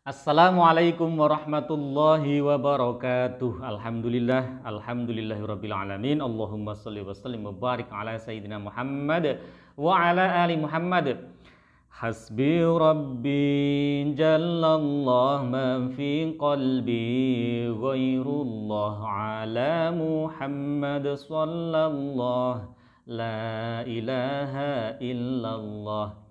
Assalamualaikum warahmatullahi wabarakatuh. Alhamdulillahirabbil alamin. Allahumma shalli wa sallim wa barik ala sayyidina Muhammad wa ala ali Muhammad. Hasbi rabbi jallallah ma fi qalbi ghairullah ala Muhammad sallallahu la ilaha illallah.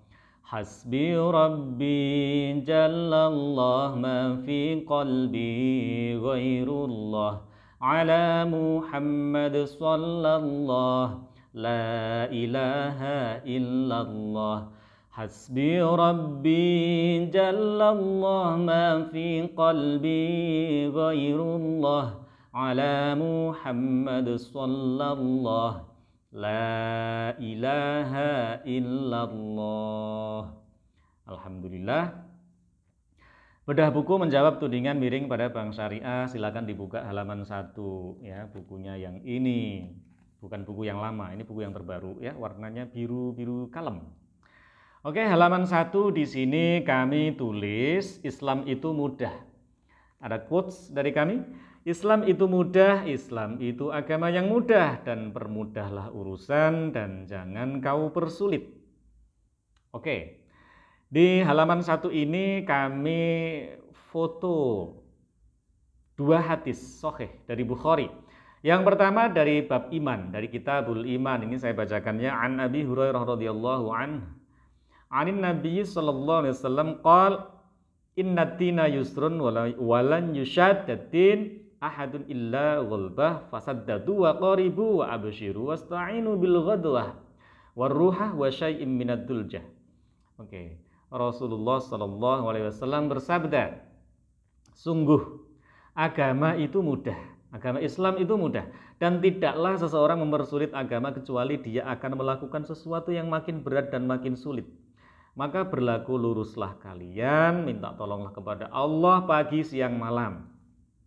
Hasbi rabbi jallallah ma fi qalbi ghairullah ala Muhammad sallallahu la ilaha illallah. Hasbi rabbi jallallah ma fi qalbi ghairullah ala Muhammad sallallahu la ilaha illallah. Alhamdulillah. Bedah buku menjawab tudingan miring pada Bank Syariah. Silakan dibuka halaman 1 ya, bukunya yang ini. Bukan buku yang lama, ini buku yang terbaru ya, warnanya biru-biru kalem. Oke, halaman 1 di sini kami tulis Islam itu mudah. Ada quotes dari kami. Islam itu mudah, Islam itu agama yang mudah, dan permudahlah urusan dan jangan kau persulit. Oke, di halaman 1 ini kami foto 2 hadis sahih dari Bukhari. Yang pertama dari bab iman, dari Kitabul Iman. Ini saya bacakannya. An Abi Hurairah radhiyallahu anhu, anin Nabi sallallahu alaihi wasallam qala inna dina yusrun walan yushaddatin ahadun illa ghulbah fasaddadu wa qaribu wa abshiru wasta'inu bil ghadwah warruhah wa syai'im minad duljah. Oke, Rasulullah sallallahu alaihi wasallam bersabda, sungguh agama itu mudah, agama Islam itu mudah, dan tidaklah seseorang mempersulit agama kecuali dia akan melakukan sesuatu yang makin berat dan makin sulit. Maka berlaku luruslah kalian, minta tolonglah kepada Allah pagi siang malam.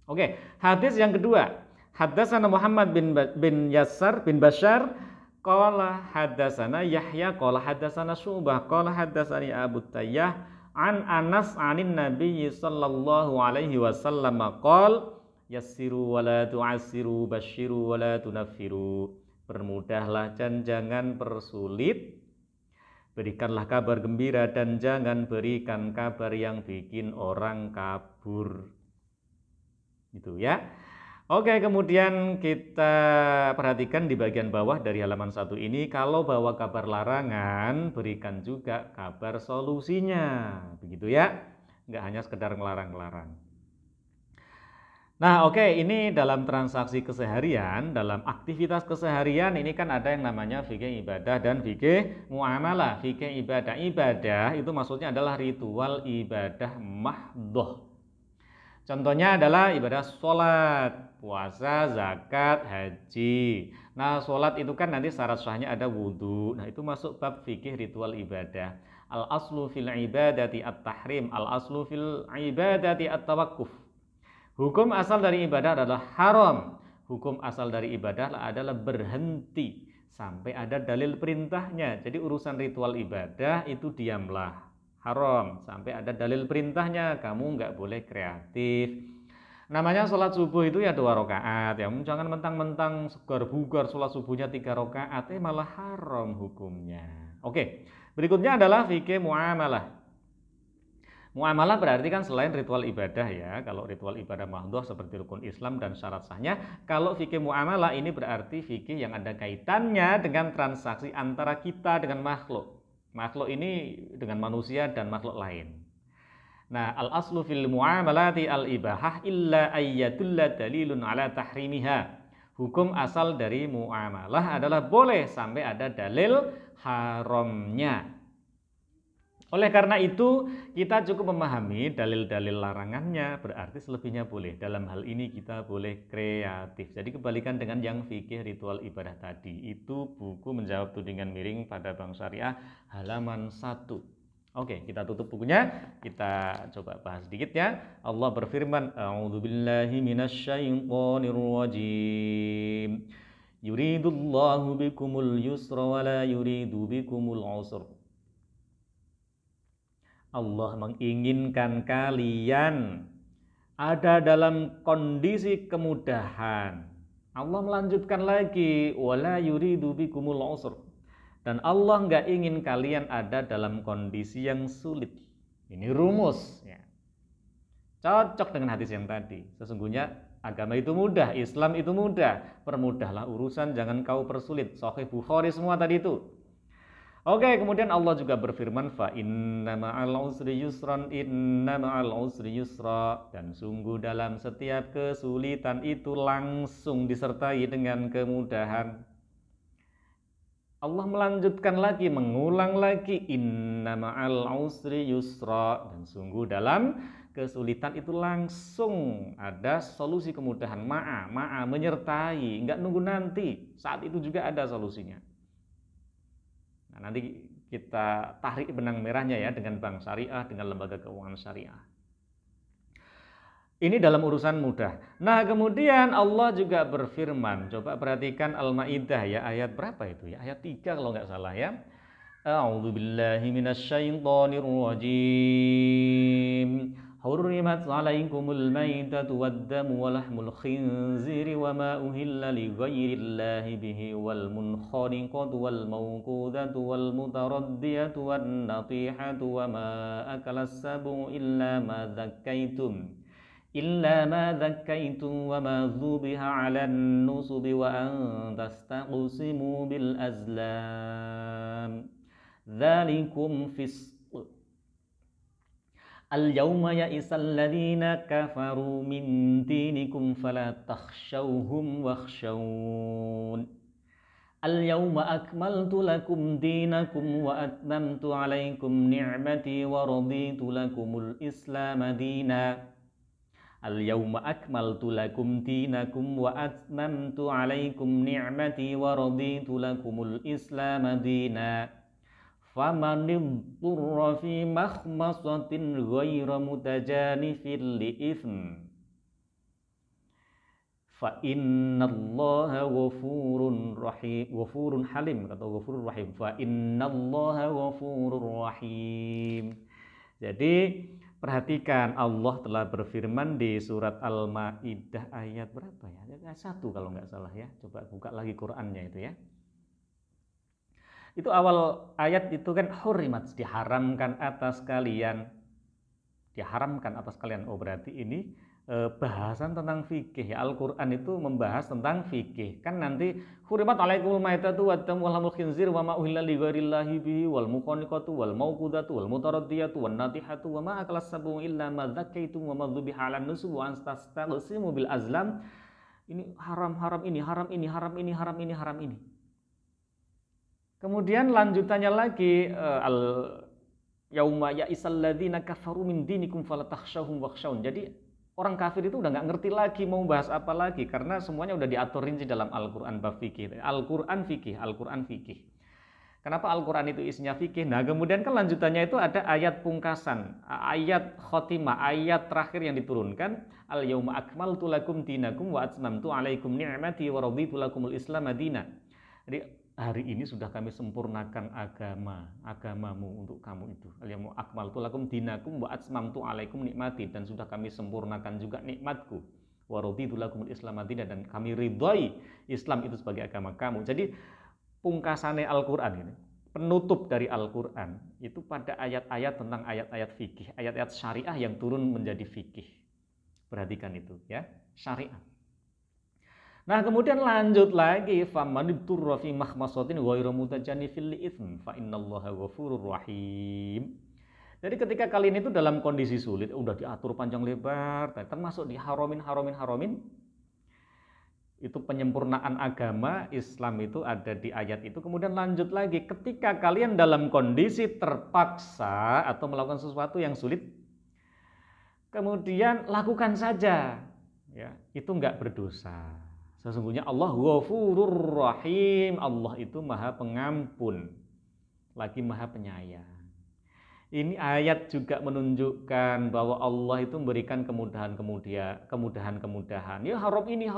Oke, hadis yang kedua. Haddatsana Muhammad bin Yassar bin Bashar qala haddatsana Yahya qala haddatsana Syu'bah qala haddatsani Abu Tayyah an Anas anin Nabi sallallahu alaihi wasallam qala yassiru wa la tu'assiru basyiru wa la tunaffiru. Permudahlah dan jangan persulit. Berikanlah kabar gembira dan jangan berikan kabar yang bikin orang kabur. Gitu ya. Oke, kemudian kita perhatikan di bagian bawah dari halaman 1 ini, kalau bawa kabar larangan, berikan juga kabar solusinya. Begitu ya. Nggak hanya sekedar ngelarang-ngelarang. Nah, oke, ini dalam transaksi keseharian, dalam aktivitas keseharian ini kan ada yang namanya fikih ibadah dan fikih muamalah. Fikih ibadah, ibadah itu maksudnya adalah ritual ibadah mahdhoh. Contohnya adalah ibadah sholat, puasa, zakat, haji. Nah, sholat itu kan nanti syarat sahnya ada wudhu. Nah, itu masuk bab fikih ritual ibadah. Al-aslu fil ibadati at-tahrim, al-aslu fil ibadati at-tawakkuf. Hukum asal dari ibadah adalah haram. Hukum asal dari ibadah adalah berhenti sampai ada dalil perintahnya. Jadi urusan ritual ibadah itu diamlah. Haram sampai ada dalil perintahnya, kamu nggak boleh kreatif. Namanya sholat subuh itu ya 2 rakaat ya, jangan mentang-mentang segar bugar sholat subuhnya 3 rakaat, malah haram hukumnya. Oke, berikutnya adalah fikih muamalah. Muamalah berarti kan selain ritual ibadah ya, kalau ritual ibadah mahdhoh seperti rukun Islam dan syarat sahnya, kalau fikih muamalah ini berarti fikih yang ada kaitannya dengan transaksi antara kita dengan makhluk. Makhluk ini dengan manusia dan makhluk lain. Nah, al-aslu fil muamalati al-ibahah illa ayyadulla dalilun ala tahrimiha. Hukum asal dari muamalah adalah boleh sampai ada dalil haramnya. Oleh karena itu, kita cukup memahami dalil-dalil larangannya, berarti selebihnya boleh. Dalam hal ini kita boleh kreatif. Jadi kebalikan dengan yang fikih ritual ibadah tadi. Itu buku menjawab tudingan miring pada Bank Syariah halaman 1. Oke, kita tutup bukunya. Kita coba bahas sedikit ya. Allah berfirman, A'udzubillahi minasyaitonirrajim. Yuridullahu bikumul yusra wa la yuridu bikumul usra. Allah menginginkan kalian ada dalam kondisi kemudahan. Allah melanjutkan lagi, wala yuridu bikumul usr. Dan Allah nggak ingin kalian ada dalam kondisi yang sulit. Ini rumus. Ya. Cocok dengan hadis yang tadi. Sesungguhnya agama itu mudah, Islam itu mudah. Permudahlah urusan, jangan kau persulit. Sahih Bukhari semua tadi itu. Oke, kemudian Allah juga berfirman, fa inna ma'al usri yusran, inna ma'al usri yusra. Dan sungguh dalam setiap kesulitan itu langsung disertai dengan kemudahan. Allah melanjutkan lagi, mengulang lagi, inna ma'al usri yusra. Dan sungguh dalam kesulitan itu langsung ada solusi kemudahan. Ma'a menyertai, enggak nunggu nanti. Saat itu juga ada solusinya. Nah, nanti kita tarik benang merahnya ya dengan bank syariah, dengan lembaga keuangan syariah. Ini dalam urusan mudah. Nah, kemudian Allah juga berfirman. Coba perhatikan Al-Maidah ya, ayat berapa itu ya? Ayat 3 kalau nggak salah ya. A'udzubillahi minasyaitonir rajim. Hurrimat 'alaikumul maitatu wad-damu wa lahmul khinziri wa ma uhilla li ghairillahi bihi wal munkhaniqatu wal mawqudatu wal mutaraddiyatu wan natihatu wa ma akalas sabu illa ma dhakkaitum wa ma dhubiha 'alan nusubi wa an tastaqsimu bil azlam. Dzalikum fisq. Al-yawma ya'isal ladzina kafaru min dinikum fala takhshawhum wakhshawun. Al-yawma akmaltu lakum dinakum wa atmamtu 'alaikum ni'mati wa raditu lakumul Islam dina. Al-yawma akmaltu lakum dinakum wa atmamtu 'alaikum ni'mati wa raditu lakumul Islam dina. Faman idturra fi makhmasatin ghayra mutajanifin li'ithm fa innallaha ghafurun rahim, ghafurun halim, atau ghafurur rahim, fa innallaha ghafurur rahim. Jadi perhatikan, Allah telah berfirman di surat Al-Maidah ayat berapa ya? Ayat 1 kalau nggak salah ya. Coba buka lagi Qur'annya itu ya. Itu awal ayat itu kan hurrimat, diharamkan atas kalian. Diharamkan atas kalian. Oh, berarti ini bahasan tentang fikih ya. Al-Qur'an itu membahas tentang fikih. Kan nanti hurrimat 'alaikumul maitatu wad-damu wa lahmul khinzir wa ma uhilla li ghairillahi bihi wal muqaniqatu wal mawqudatu wal mutaraddiyatu wan natihatu wa ma akalas sabu illa ma dzakkaitum wa ma dzubiha 'alan nusub wa astaqsimu bil azlam. Ini haram ini, haram ini, haram ini, haram ini, haram ini. Kemudian lanjutannya lagi, al-yauma ya'isal ladzina kafaru min dinikum fala takhshawhum wakhshawun. Jadi orang kafir itu udah nggak ngerti lagi mau bahas apa lagi, karena semuanya udah diatur rinci dalam Al-Qur'an bab fikih. Al-Qur'an fikih, Al-Qur'an fikih. Kenapa Al-Qur'an itu isinya fikih? Nah, kemudian kan lanjutannya itu ada ayat pungkasan, ayat khotimah, ayat terakhir yang diturunkan, al-yauma akmaltu lakum dinakum wa atmamtu 'alaikum ni'mati wa raditu lakumul Islam madina. Jadi hari ini sudah kami sempurnakan agamamu untuk kamu itu. Al-yauma akmaltu lakum dinakum wa atmamtu 'alaikum ni'mati, dan sudah kami sempurnakan juga nikmatku. Wa raditu lakumul Islam madina, dan kami ridhoi Islam itu sebagai agama kamu. Jadi pungkasannya Al-Qur'an ini, penutup dari Al-Qur'an itu pada ayat-ayat tentang ayat-ayat fikih, ayat-ayat syariah yang turun menjadi fikih. Perhatikan itu ya, syariah. Nah, kemudian lanjut lagi, faman idturra fi makhmasatin ghairu mutajanifil li'itsm fa innallaha ghafurur rahim. Jadi ketika kalian itu dalam kondisi sulit, udah diatur panjang lebar, termasuk diharamin, itu penyempurnaan agama Islam itu ada di ayat itu. Kemudian lanjut lagi, ketika kalian dalam kondisi terpaksa atau melakukan sesuatu yang sulit, kemudian lakukan saja, ya, itu enggak berdosa. Sesungguhnya Allah Ghafurur Rahim, Allah itu Maha Pengampun, lagi Maha Penyayang. Ini ayat juga menunjukkan bahwa Allah itu memberikan kemudahan-kemudahan. Ya haram ini,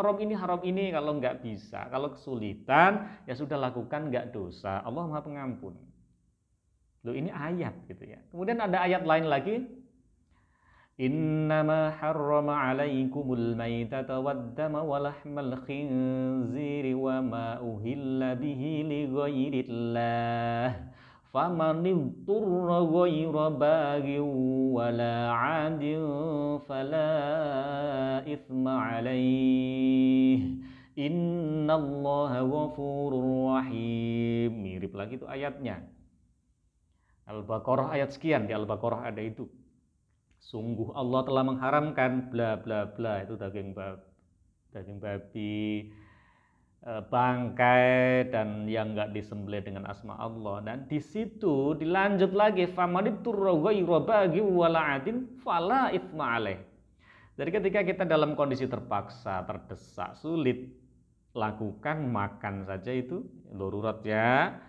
kalau nggak bisa, kalau kesulitan ya sudah lakukan, nggak dosa. Allah Maha Pengampun. Loh, ini ayat gitu ya. Kemudian ada ayat lain lagi. Innama harrama alaikumul maitata waddama walahmal khinziri wa ma uhilla bihi li ghairillah. Faman idturra ghaira baghin wala 'adin fala itsma 'alaih. Innallaha ghafurur rahim. Mirip lagi itu ayatnya. Al-Baqarah ayat sekian, di Al-Baqarah ada itu. Sungguh Allah telah mengharamkan bla bla bla, itu daging babi, bangkai dan yang enggak disembelih dengan asma Allah. Dan di situ dilanjut lagi, famanitturra ghaira baghi wala adin fala itsma alaih. Jadi ketika kita dalam kondisi terpaksa, terdesak, sulit, lakukan makan saja itu darurat ya.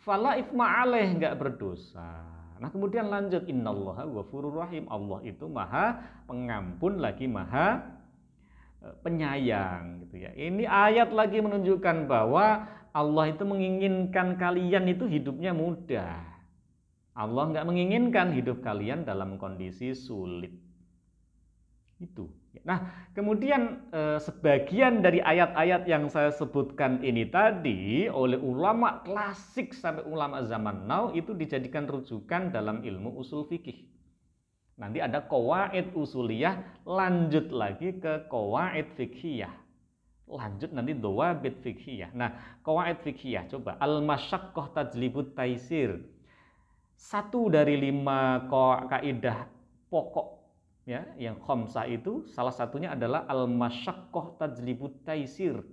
Fala itsma alaih, enggak berdosa. Nah, kemudian lanjut, innallaha ghafurur rahim. Allah itu maha pengampun lagi maha penyayang gitu ya. Ini ayat lagi menunjukkan bahwa Allah itu menginginkan kalian itu hidupnya mudah. Allah nggak menginginkan hidup kalian dalam kondisi sulit. Itu. Nah, kemudian sebagian dari ayat-ayat yang saya sebutkan ini tadi oleh ulama klasik sampai ulama zaman now itu dijadikan rujukan dalam ilmu usul fikih. Nanti ada qawaid usuliyah, lanjut lagi ke qawaid fikhiyah. Lanjut nanti dawabit fikhiyah. Nah, qawaid fikhiyah coba al-masyaqqah tajlibut taisir. 1 dari 5 kaidah pokok ya, yang khamsah itu salah satunya adalah al-masyaqqah tajlibut taisir.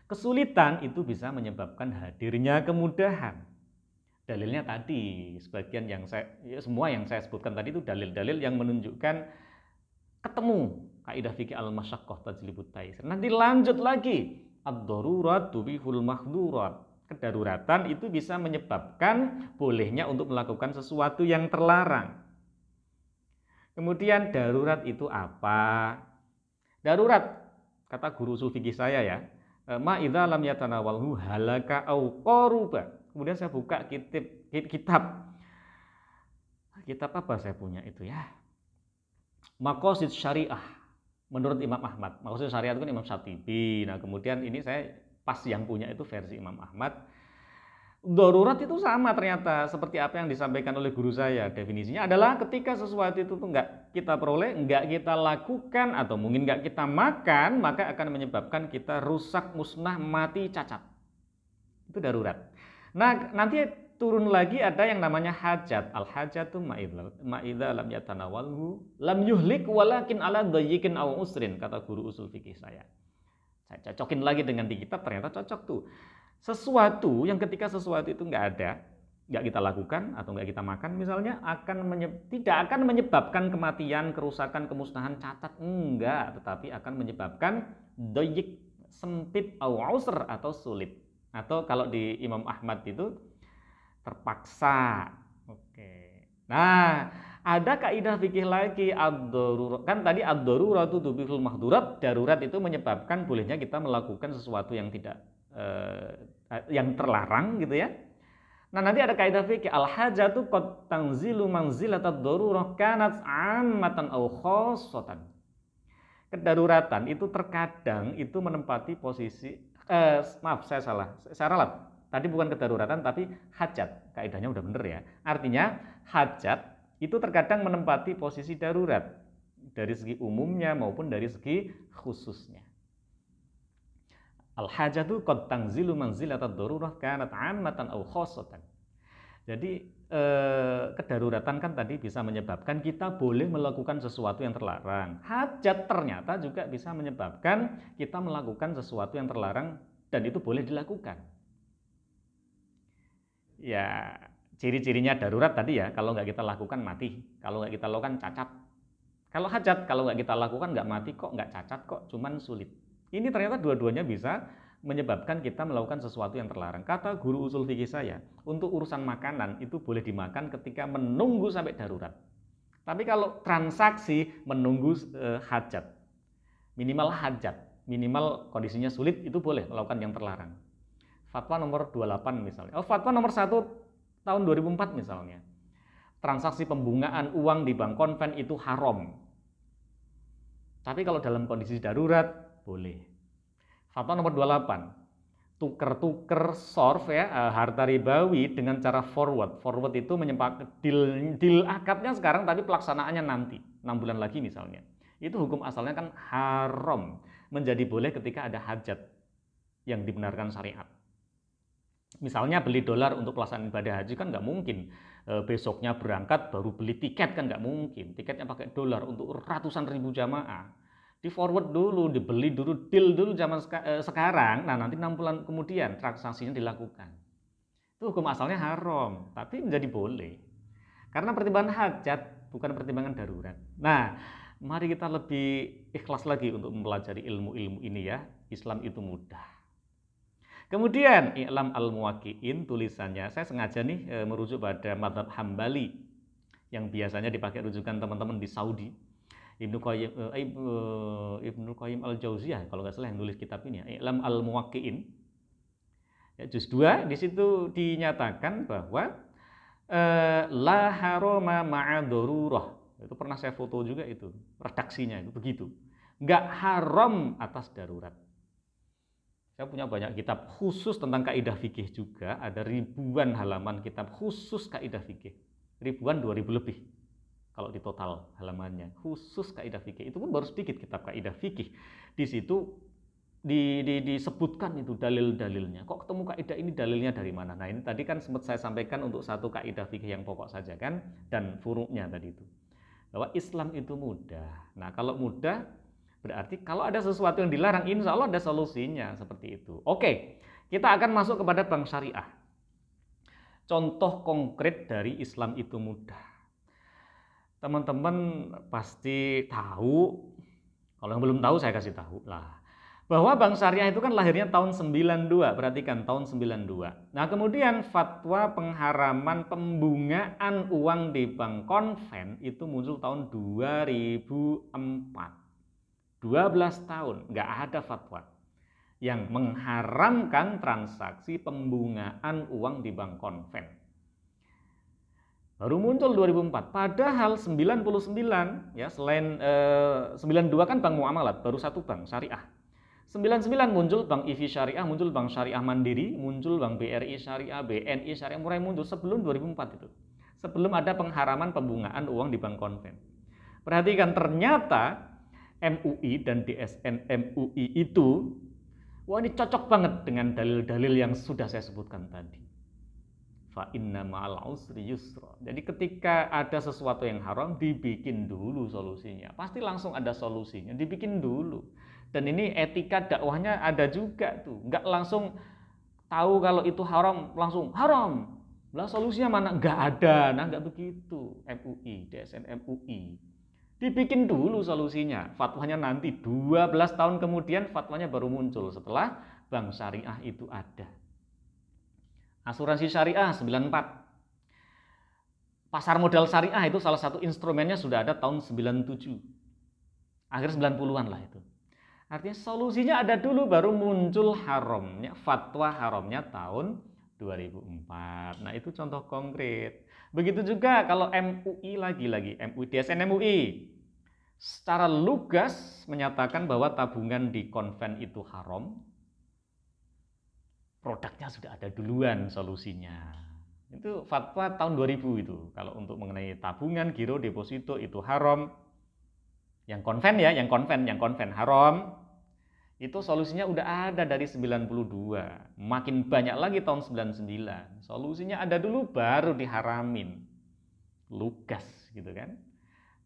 Kesulitan itu bisa menyebabkan hadirnya kemudahan. Dalilnya tadi, sebagian yang semua yang saya sebutkan tadi itu dalil-dalil yang menunjukkan ketemu kaidah fikih al-masyaqqah tajlibut taisir. Nanti lanjut lagi, ad-darurat tubihul mahdurat. Kedaruratan itu bisa menyebabkan bolehnya untuk melakukan sesuatu yang terlarang. Kemudian darurat itu apa? Darurat, kata guru usul fikih saya ya, ma idza lam yatanawalhu halaka au qaruba. Kemudian saya buka kitab apa saya punya itu ya? Maqasid Syariah menurut Imam Ahmad. Maqasid Syariah itu kan Imam Syatibi. Nah, kemudian ini saya pas yang punya itu versi Imam Ahmad. Darurat itu sama ternyata seperti apa yang disampaikan oleh guru saya. Definisinya adalah ketika sesuatu itu tuh nggak kita peroleh, nggak kita lakukan, atau mungkin nggak kita makan, maka akan menyebabkan kita rusak, musnah, mati, cacat. Itu darurat. Nah, nanti turun lagi ada yang namanya hajat. Al-hajatu ma'idha lam yatanawalhu lam yuhlik walakin ala dayyikin aw usrin, kata guru usul fikih saya. Saya cocokin lagi dengan di kitab, ternyata cocok tuh. Sesuatu yang ketika sesuatu itu nggak ada, nggak kita lakukan atau nggak kita makan misalnya, tidak akan menyebabkan kematian, kerusakan, kemusnahan, cacat, enggak, tetapi akan menyebabkan doyik, sempit, ausr atau sulit. Atau kalau di Imam Ahmad itu terpaksa. Oke. Nah, ada kaidah fikih lagi, ad-darurat. Kan tadi ad-daruratu tubihul mahdurat, darurat itu menyebabkan bolehnya kita melakukan sesuatu yang tidak yang terlarang gitu ya. Nah, nanti ada kaidah fikih al-hajatu qad tanzilu manzilatad darurah kanat 'ammatan aw khassatan. Kedaruratan itu terkadang itu menempati posisi saya ralat. Tadi bukan kedaruratan tapi hajat. Kaidahnya udah bener ya. Artinya hajat itu terkadang menempati posisi darurat dari segi umumnya maupun dari segi khususnya. Al-hajatu qad tanzilu manzilatad darurah kanat 'ammatan aw khassatan. Jadi kedaruratan kan tadi bisa menyebabkan kita boleh melakukan sesuatu yang terlarang. Hajat ternyata juga bisa menyebabkan kita melakukan sesuatu yang terlarang dan itu boleh dilakukan. Ya, ciri-cirinya darurat tadi ya, kalau nggak kita lakukan mati, kalau nggak kita lakukan cacat. Kalau hajat, kalau nggak kita lakukan nggak mati kok, nggak cacat kok, cuman sulit. Ini ternyata dua-duanya bisa menyebabkan kita melakukan sesuatu yang terlarang. Kata guru usul fikih saya, untuk urusan makanan itu boleh dimakan ketika menunggu sampai darurat. Tapi kalau transaksi menunggu hajat, minimal kondisinya sulit, itu boleh melakukan yang terlarang. Fatwa nomor 28 misalnya. Fatwa nomor 1 Tahun 2004 misalnya, transaksi pembungaan uang di bank konven itu haram. Tapi kalau dalam kondisi darurat, boleh. Fatwa nomor 28, tuker-tuker sorf ya, harta ribawi dengan cara forward. Forward itu deal akadnya sekarang tapi pelaksanaannya nanti, 6 bulan lagi misalnya. Itu hukum asalnya kan haram, menjadi boleh ketika ada hajat yang dibenarkan syariat. Misalnya beli dolar untuk pelaksanaan ibadah haji kan nggak mungkin besoknya berangkat baru beli tiket, kan nggak mungkin. Tiketnya pakai dolar untuk ratusan ribu jamaah. Di forward dulu, dibeli dulu, deal dulu zaman sekarang. Nah nanti 6 bulan kemudian transaksinya dilakukan. Itu hukum asalnya haram, tapi menjadi boleh. Karena pertimbangan hajat, bukan pertimbangan darurat. Nah, mari kita lebih ikhlas lagi untuk mempelajari ilmu-ilmu ini ya. Islam itu mudah. Kemudian I'lam al-Muwaqqi'in tulisannya, saya sengaja nih merujuk pada mazhab Hambali yang biasanya dipakai rujukan teman-teman di Saudi. Ibnu Qayyim al-Jauziyah kalau nggak salah yang nulis kitab ini ya, I'lam al-Muwaqqi'in. Ya, juz 2 di situ dinyatakan bahwa la harama ma'a darurah. Itu pernah saya foto juga itu, redaksinya itu begitu. Nggak haram atas darurat. Saya punya banyak kitab khusus tentang kaidah fikih juga, ada ribuan halaman kitab khusus kaidah fikih. Ribuan, 2000 lebih kalau di total halamannya. Khusus kaidah fikih. Itu pun baru sedikit kitab kaidah fikih. Di situ disebutkan itu dalil-dalilnya. Kok ketemu kaidah ini dalilnya dari mana? Nah, ini tadi kan sempat saya sampaikan untuk satu kaidah fikih yang pokok saja kan, dan furuknya tadi itu. Bahwa Islam itu mudah. Nah, kalau mudah berarti kalau ada sesuatu yang dilarang, insya Allah ada solusinya seperti itu. Oke, kita akan masuk kepada bank syariah. Contoh konkret dari Islam itu mudah. Teman-teman pasti tahu, kalau yang belum tahu saya kasih tahu lah, bahwa bank syariah itu kan lahirnya tahun 92, perhatikan tahun 92. Nah kemudian fatwa pengharaman pembungaan uang di bank konven itu muncul tahun 2004. 12 tahun nggak ada fatwa yang mengharamkan transaksi pembungaan uang di bank konven. Baru muncul 2004. Padahal 99 ya, selain 92 kan bank muamalat, baru satu bank syariah. 99 muncul bank IV Syariah, muncul bank Syariah Mandiri, muncul bank BRI Syariah, BNI Syariah, mulai muncul sebelum 2004 itu. Sebelum ada pengharaman pembungaan uang di bank konven. Perhatikan ternyata MUI dan DSN MUI itu, wah ini cocok banget dengan dalil-dalil yang sudah saya sebutkan tadi. Fa inna ma'al usri yusra. Jadi ketika ada sesuatu yang haram, dibikin dulu solusinya. Pasti langsung ada solusinya, dibikin dulu. Dan ini etika dakwahnya ada juga tuh. Nggak langsung tahu kalau itu haram, langsung haram. Lah solusinya mana? Nggak ada. Nah nggak begitu. MUI, DSN MUI. Dibikin dulu solusinya, fatwanya nanti 12 tahun kemudian fatwanya baru muncul setelah bank syariah itu ada. Asuransi syariah 94. Pasar modal syariah itu salah satu instrumennya sudah ada tahun 97. Akhir 90-an lah itu. Artinya solusinya ada dulu baru muncul haramnya, fatwa haramnya tahun 2004. Nah, itu contoh konkret. Begitu juga kalau MUI lagi-lagi, MUI DSN MUI secara lugas menyatakan bahwa tabungan di konven itu haram. Produknya sudah ada duluan solusinya. Itu fatwa tahun 2000 itu. Kalau untuk mengenai tabungan, giro, deposito itu haram. Yang konven ya, yang konven haram. Itu solusinya udah ada dari 92. Makin banyak lagi tahun 99. Solusinya ada dulu baru diharamin. Lugas gitu kan.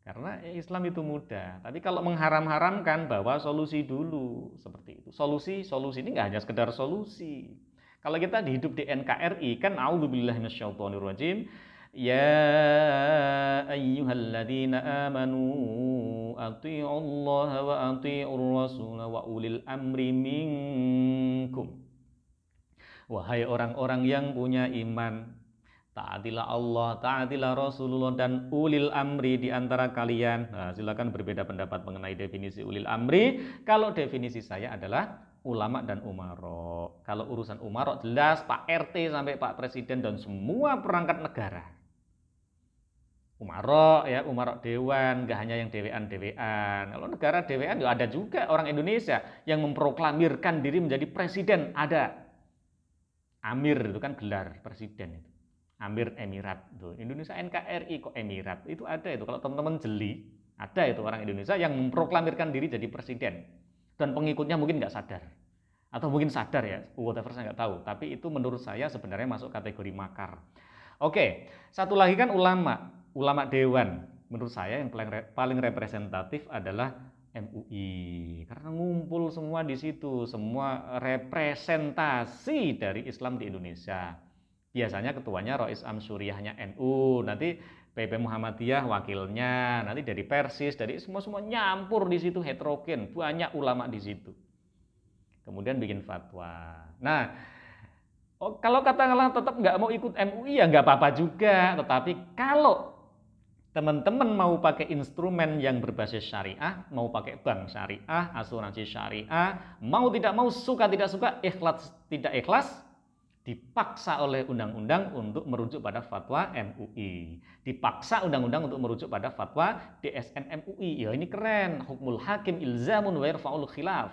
Karena Islam itu mudah. Tapi kalau mengharam-haramkan bawa solusi dulu seperti itu. Solusi ini nggak hanya sekedar solusi. Kalau kita hidup di NKRI kan a'udzubillahi minasyaitonirrajim. Ya ayyuhalladzina amanu athi'ullaha wa athi'ur rasul wa ulil amri minkum. Wahai orang-orang yang punya iman, taatilah Allah, taatilah Rasulullah dan ulil amri di antara kalian. Nah, silakan berbeda pendapat mengenai definisi ulil amri. Kalau definisi saya adalah ulama dan umaro. Kalau urusan umaro jelas Pak RT sampai Pak Presiden dan semua perangkat negara. Umaro ya, umaro dewan, nggak hanya yang dewean-dewean. Kalau negara dewean ya ada juga orang Indonesia yang memproklamirkan diri menjadi presiden, ada. Amir itu kan gelar presiden itu. Amir Emirat itu. Indonesia NKRI kok Emirat. Itu ada itu. Kalau teman-teman jeli, ada itu orang Indonesia yang memproklamirkan diri jadi presiden. Dan pengikutnya mungkin nggak sadar. Atau mungkin sadar ya, whatever saya nggak tahu. Tapi itu menurut saya sebenarnya masuk kategori makar. Oke, satu lagi kan ulama dewan. Menurut saya yang paling representatif adalah MUI, karena ngumpul semua di situ, semua representasi dari Islam di Indonesia. Biasanya ketuanya Rois Amsyuriyahnya NU, nanti PP Muhammadiyah wakilnya, nanti dari Persis, dari semua nyampur di situ, heterogen, banyak ulama di situ. Kemudian bikin fatwa. Nah, kalau katakanlah tetap nggak mau ikut MUI ya nggak apa-apa juga, tetapi kalau teman-teman mau pakai instrumen yang berbasis syariah, mau pakai bank syariah, asuransi syariah, mau tidak mau, suka tidak suka, ikhlas tidak ikhlas, dipaksa oleh undang-undang untuk merujuk pada fatwa MUI. Dipaksa undang-undang untuk merujuk pada fatwa DSN MUI. Ya ini keren, hukmul hakim ilzamun wa yarfa'ul khilaf.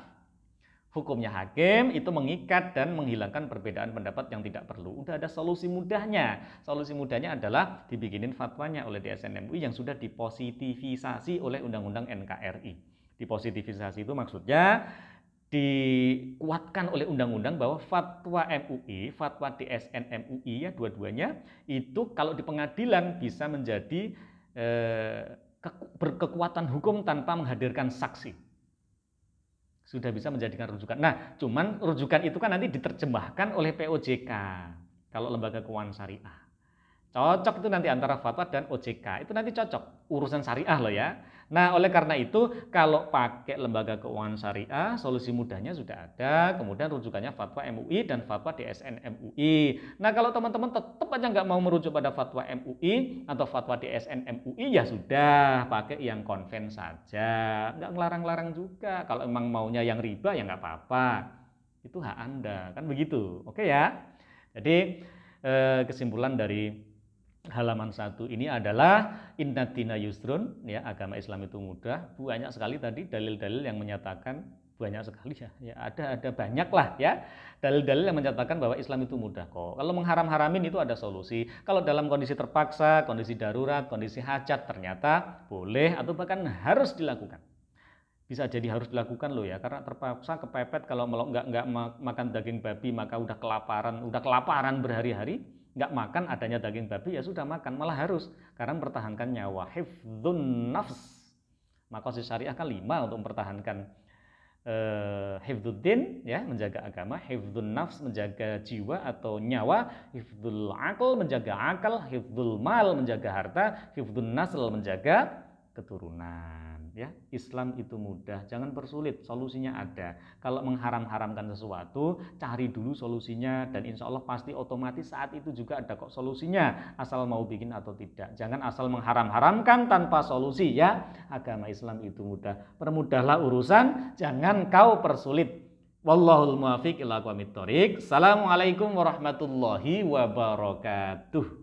Hukumnya hakim itu mengikat dan menghilangkan perbedaan pendapat yang tidak perlu. Udah ada solusi mudahnya. Solusi mudahnya adalah dibikinin fatwanya oleh DSN MUI yang sudah dipositivisasi oleh Undang-Undang NKRI. Dipositivisasi itu maksudnya dikuatkan oleh undang-undang bahwa fatwa MUI, fatwa DSN MUI ya dua-duanya itu kalau di pengadilan bisa menjadi berkekuatan hukum tanpa menghadirkan saksi. Sudah bisa menjadikan rujukan. Nah, cuman rujukan itu kan nanti diterjemahkan oleh POJK kalau lembaga keuangan syariah. Cocok itu nanti antara fatwa dan OJK. Itu nanti cocok. Urusan syariah loh ya. Nah, oleh karena itu kalau pakai lembaga keuangan syariah, solusi mudahnya sudah ada. Kemudian rujukannya fatwa MUI dan fatwa DSN MUI. Nah, kalau teman-teman tetap aja nggak mau merujuk pada fatwa MUI atau fatwa DSN MUI, ya sudah pakai yang konven saja. Nggak ngelarang-larang juga. Kalau emang maunya yang riba ya nggak apa-apa. Itu hak Anda, kan begitu. Oke ya. Jadi kesimpulan dari halaman 1 ini adalah inna dina yusrun, ya, agama Islam itu mudah. Banyak sekali tadi dalil-dalil yang menyatakan, banyak sekali ya ada banyak lah ya dalil-dalil yang menyatakan bahwa Islam itu mudah kok. Kalau mengharam-haramin itu ada solusi. Kalau dalam kondisi terpaksa, kondisi darurat, kondisi hajat ternyata boleh atau bahkan harus dilakukan. Bisa jadi harus dilakukan loh ya, karena terpaksa kepepet kalau nggak makan daging babi maka udah kelaparan berhari-hari. Nggak makan adanya daging babi ya sudah makan, malah harus karena mempertahankan nyawa, hifdzun nafs. Maka syariah kan 5 untuk mempertahankan hifdzuddin ya, menjaga agama, hifdzun nafs menjaga jiwa atau nyawa, hifdzul aql menjaga akal, hifdzul mal menjaga harta, hifdzun nasl menjaga keturunan. Ya, Islam itu mudah, jangan persulit, solusinya ada. Kalau mengharam-haramkan sesuatu, cari dulu solusinya dan insya Allah pasti otomatis saat itu juga ada kok solusinya, asal mau bikin atau tidak. Jangan asal mengharam-haramkan tanpa solusi ya. Agama Islam itu mudah, permudahlah urusan, jangan kau persulit. Wallahul muwaffiq ila aqwamit thoriq. Assalamualaikum warahmatullahi wabarakatuh.